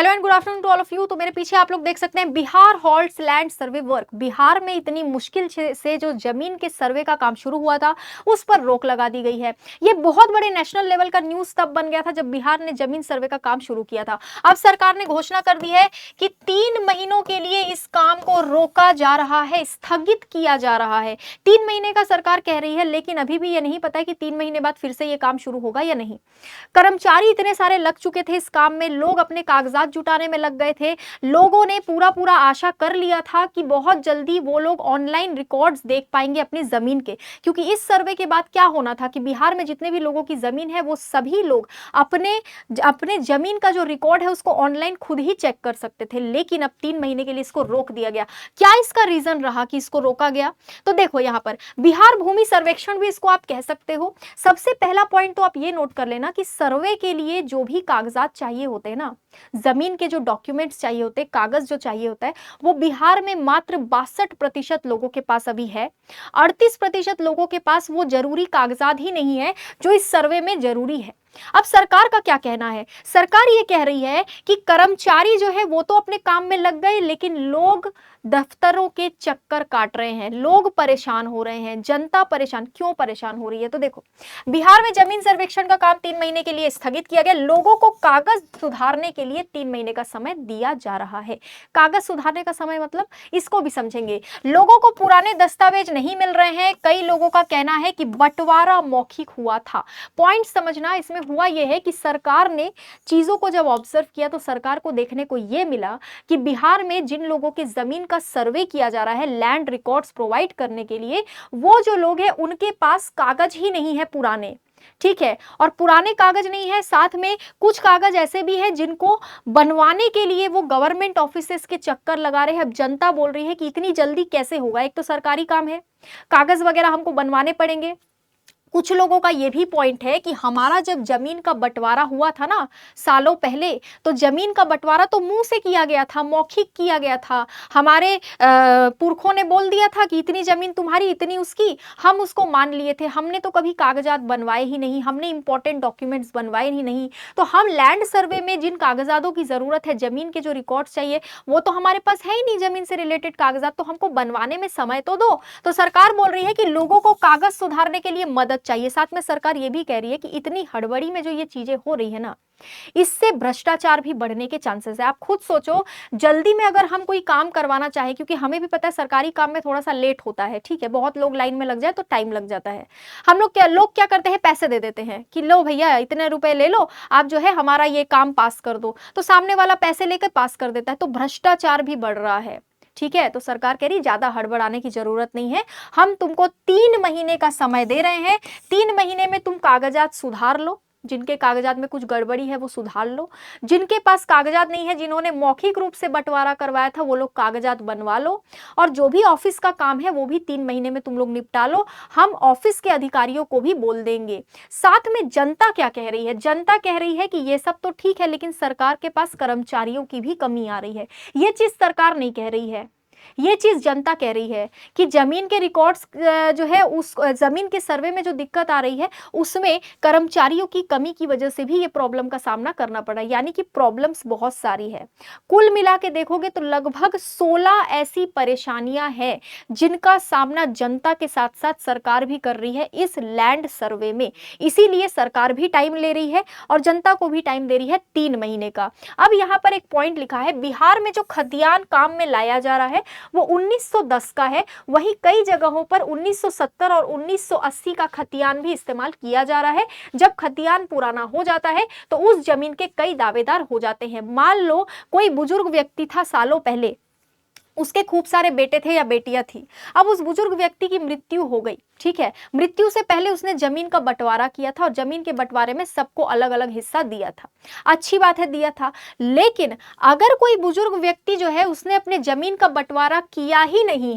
Hello and good afternoon to all of you. तो मेरे पीछे आप लोग देख सकते हैं Bihar halts land survey work. Bihar में इतनी मुश्किल से जो जमीन के सर्वे का काम शुरू हुआ था उस पर रोक लगा दी गई है। ये बहुत बड़े नेशनल लेवल का न्यूज तब बन गया था जब बिहार ने जमीन सर्वे का काम शुरू किया था। अब सरकार ने घोषणा कर दी है कि 3 महीनों के लिए इस काम को रोका जा रहा है, स्थगित किया जा रहा है। 3 महीने का सरकार कह रही है, लेकिन अभी भी ये नहीं पता है कि 3 महीने बाद फिर से ये काम शुरू होगा या नहीं। कर्मचारी इतने सारे लग चुके थे इस काम में, लोग अपने कागजात जुटाने में लग गए थे। लोगों ने पूरा आशा कर लिया था कि बहुत जल्दी वो लोग ऑनलाइन रिकॉर्ड्स देख पाएंगे अपनी जमीन के, क्योंकि इस सर्वे के बाद क्या होना था कि बिहार में जितने भी लोगों की जमीन है वो सभी लोग अपने अपने जमीन का जो रिकॉर्ड है उसको ऑनलाइन खुद ही चेक कर सकते थे। लेकिन अब 3 महीने के लिए इसको रोक दिया गया। क्या इसका रीजन रहा कि इसको रोका गया? तो देखो यहाँ पर बिहार भूमि सर्वेक्षण भी इसको आप कह सकते हो। सबसे पहला पॉइंट तो आप ये नोट कर लेना कि सर्वे के लिए जो भी कागजात चाहिए होते हैं ना, जमीन के जो डॉक्यूमेंट्स चाहिए होते हैं, कागज जो चाहिए होता है, वो बिहार में मात्र 62% लोगों के पास अभी है। 38% लोगों के पास वो जरूरी कागजात ही नहीं है जो इस सर्वे में जरूरी है। अब सरकार का क्या कहना है? सरकार ये कह रही है कि कर्मचारी जो है वो तो अपने काम में लग गए, लेकिन लोग दफ्तरों के चक्कर काट रहे हैं, लोग परेशान हो रहे हैं, जनता परेशान। क्यों परेशान हो रही है? तो देखो, बिहार में जमीन सर्वेक्षण का काम 3 महीने के लिए स्थगित किया गया। लोगों को कागज सुधारने के लिए 3 महीने का समय दिया जा रहा है। कागज सुधारने का समय मतलब इसको भी समझेंगे। लोगों को पुराने दस्तावेज नहीं मिल रहे हैं। कई लोगों का कहना है कि बंटवारा मौखिक हुआ था। पॉइंट समझना, इसमें हुआ यह है कि सरकार ने चीजों को जब ऑब्जर्व किया तो सरकार को देखने को यह मिला कि बिहार में जिन लोगों की जमीन का सर्वे किया जा रहा है लैंड रिकॉर्ड्स प्रोवाइड करने के लिए, वो जो लोग हैं उनके पास कागज ही नहीं है पुराने। ठीक है, और पुराने कागज नहीं है, साथ में कुछ कागज ऐसे भी हैं जिनको बनवाने के लिए वो गवर्नमेंट ऑफिसेस के चक्कर लगा रहे हैं। अब जनता बोल रही है कि इतनी जल्दी कैसे होगा, एक तो सरकारी काम है, कागज वगैरह हमको बनवाने पड़ेंगे। कुछ लोगों का यह भी पॉइंट है कि हमारा जब जमीन का बंटवारा हुआ था ना सालों पहले, तो जमीन का बंटवारा तो मुंह से किया गया था, मौखिक किया गया था। हमारे पुरखों ने बोल दिया था कि इतनी जमीन तुम्हारी, इतनी उसकी, हम उसको मान लिए थे। हमने तो कभी कागजात बनवाए ही नहीं, हमने इंपॉर्टेंट डॉक्यूमेंट्स बनवाए ही नहीं। तो हम लैंड सर्वे में जिन कागजातों की जरूरत है, जमीन के जो रिकॉर्ड्स चाहिए, वो तो हमारे पास है ही नहीं। जमीन से रिलेटेड कागजात तो हमको बनवाने में समय तो दो। तो सरकार बोल रही है कि लोगों को कागज सुधारने के लिए मदद चाहिए। साथ में सरकार ये भी कह रही है कि इतनी हड़बड़ी में जो ये चीजें हो रही है ना, इससे भ्रष्टाचार भी बढ़ने के चांसेस है। आप खुद सोचो, जल्दी में अगर हम कोई काम करवाना चाहे, क्योंकि हमें भी पता है सरकारी काम में थोड़ा सा लेट होता है, ठीक है, बहुत लोग लाइन में लग जाए तो टाइम लग जाता है। हम लोग क्या करते हैं, पैसे दे देते हैं कि लो भैया इतने रुपए ले लो, आप जो है हमारा ये काम पास कर दो, तो सामने वाला पैसे लेकर पास कर देता है। तो भ्रष्टाचार भी बढ़ रहा है। ठीक है, तो सरकार कह रही ज्यादा हड़बड़ाने की जरूरत नहीं है, हम तुमको 3 महीने का समय दे रहे हैं। 3 महीने में तुम कागजात सुधार लो, जिनके कागजात में कुछ गड़बड़ी है वो सुधार लो, जिनके पास कागजात नहीं है, जिन्होंने मौखिक रूप से बंटवारा करवाया था, वो लोग कागजात बनवा लो, और जो भी ऑफिस का काम है वो भी 3 महीने में तुम लोग निपटा लो। हम ऑफिस के अधिकारियों को भी बोल देंगे। साथ में जनता क्या कह रही है? जनता कह रही है कि ये सब तो ठीक है, लेकिन सरकार के पास कर्मचारियों की भी कमी आ रही है। ये चीज सरकार नहीं कह रही है, ये चीज जनता कह रही है कि जमीन के रिकॉर्ड्स जो है, उस जमीन के सर्वे में जो दिक्कत आ रही है उसमें कर्मचारियों की कमी की वजह से भी ये प्रॉब्लम का सामना करना पड़ा। यानी कि प्रॉब्लम्स बहुत सारी है। कुल मिला के देखोगे तो लगभग 16 ऐसी परेशानियां हैं जिनका सामना जनता के साथ साथ सरकार भी कर रही है इस लैंड सर्वे में। इसीलिए सरकार भी टाइम ले रही है और जनता को भी टाइम दे रही है 3 महीने का। अब यहाँ पर एक पॉइंट लिखा है, बिहार में जो खतियान काम में लाया जा रहा है वो 1910 का है, वहीं कई जगहों पर 1970 और 1980 का खतियान भी इस्तेमाल किया जा रहा है। जब खतियान पुराना हो जाता है तो उस जमीन के कई दावेदार हो जाते हैं। मान लो कोई बुजुर्ग व्यक्ति था सालों पहले, उसके खूब सारे बेटे थे या बेटियां थी, अब उस बुजुर्ग व्यक्ति की मृत्यु हो गई। ठीक है, मृत्यु से पहले उसने जमीन का बंटवारा किया था और जमीन के बंटवारे में सबको अलग अलग हिस्सा दिया था। अच्छी बात है, दिया था। लेकिन अगर कोई बुजुर्ग व्यक्ति जो है उसने अपने जमीन का बंटवारा किया ही नहीं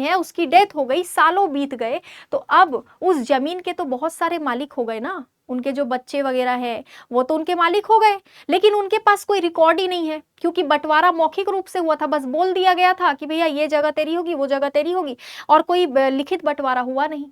है, उसकी डेथ हो गई, सालों बीत गए, तो अब उस जमीन के तो बहुत सारे मालिक हो गए ना, उनके जो बच्चे वगैरह है वो तो उनके मालिक हो गए, लेकिन उनके पास कोई रिकॉर्ड ही नहीं है, क्योंकि बंटवारा मौखिक रूप से हुआ था। बस बोल दिया गया था कि भैया ये जगह तेरी होगी, वो जगह तेरी होगी, और कोई लिखित बंटवारा हुआ नहीं।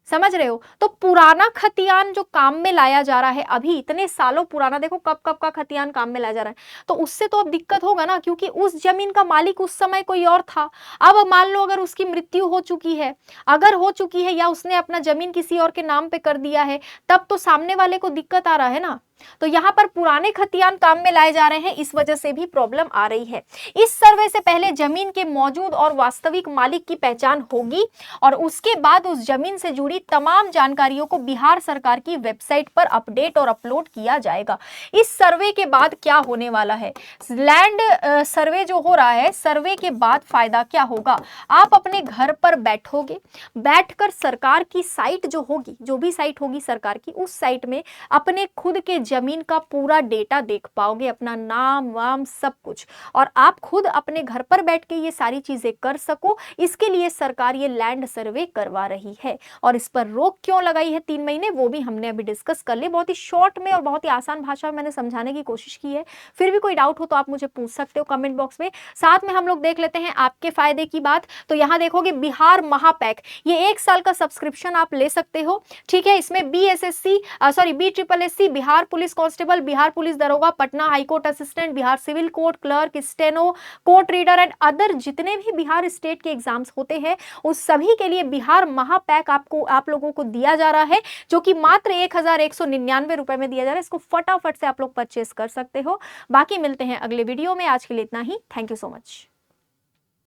समझ रहे हो? तो पुराना खतियान जो काम में लाया जा रहा है अभी इतने सालों पुराना, देखो कब-कब का खतियान काम में लाया जा रहा है। तो उससे तो अब दिक्कत होगा ना, क्योंकि उस ज़मीन का मालिक उस समय कोई और था। अब मान लो अगर उसकी मृत्यु हो चुकी है, अगर हो चुकी है या उसने अपना ज़मीन किसी और के नाम पे कर दिया है, तब तो सामने वाले को दिक्कत आ रहा है ना। तो यहाँ पर पुराने खतियान काम में लाए जा रहे हैं, इस वजह से भी प्रॉब्लम आ रही है। इस सर्वे से पहले जमीन के मौजूद और वास्तविक मालिक की पहचान होगी और उसके बाद उस जमीन से जुड़ी तमाम जानकारियों को बिहार सरकार की वेबसाइट पर अपडेट और अपलोड किया जाएगा। इस सर्वे के बाद क्या होने वाला है, लैंड सर्वे जो हो रहा है, सर्वे के बाद फायदा क्या होगा, आप अपने घर पर बैठोगे, बैठकर सरकार की साइट जो होगी, जो भी साइट होगी सरकार की, उस साइट में अपने खुद के जमीन का पूरा डेटा देख पाओगे, अपना नाम वाम सब कुछ, और आप खुद अपने घर पर बैठ के ये सारी चीजें कर सको। इसके लिए सरकार ये लैंड सर्वे करवा रही है और इस पर रोक क्यों लगाई है 3 महीने, वो भी हमने अभी डिस्कस कर ली। बहुत ही शॉर्ट में और बहुत ही आसान भाषा में मैंने समझाने की कोशिश की है। फिर भी कोई डाउट हो तो आप मुझे पूछ सकते हो कमेंट बॉक्स में। साथ में हम लोग देख लेते हैं आपके फायदे की बात। तो यहाँ देखोगे बिहार महापैक, ये 1 साल का सब्सक्रिप्शन आप ले सकते हो, ठीक है। इसमें BSSC Bihar police constable, Bihar police दरोगा, Patna high court assistant, Bihar civil court clerk, steno, court reader and other जितने भी बिहार स्टेट के एग्जाम्स होते हैं उस सभी के लिए बिहार महापैक आप लोगों को दिया जा रहा है, जो कि मात्र 1199 रुपए में दिया जा रहा है। इसको फटाफट से आप लोग परचेस कर सकते हो। बाकी मिलते हैं अगले वीडियो में, आज के लिए इतना ही। Thank you so much.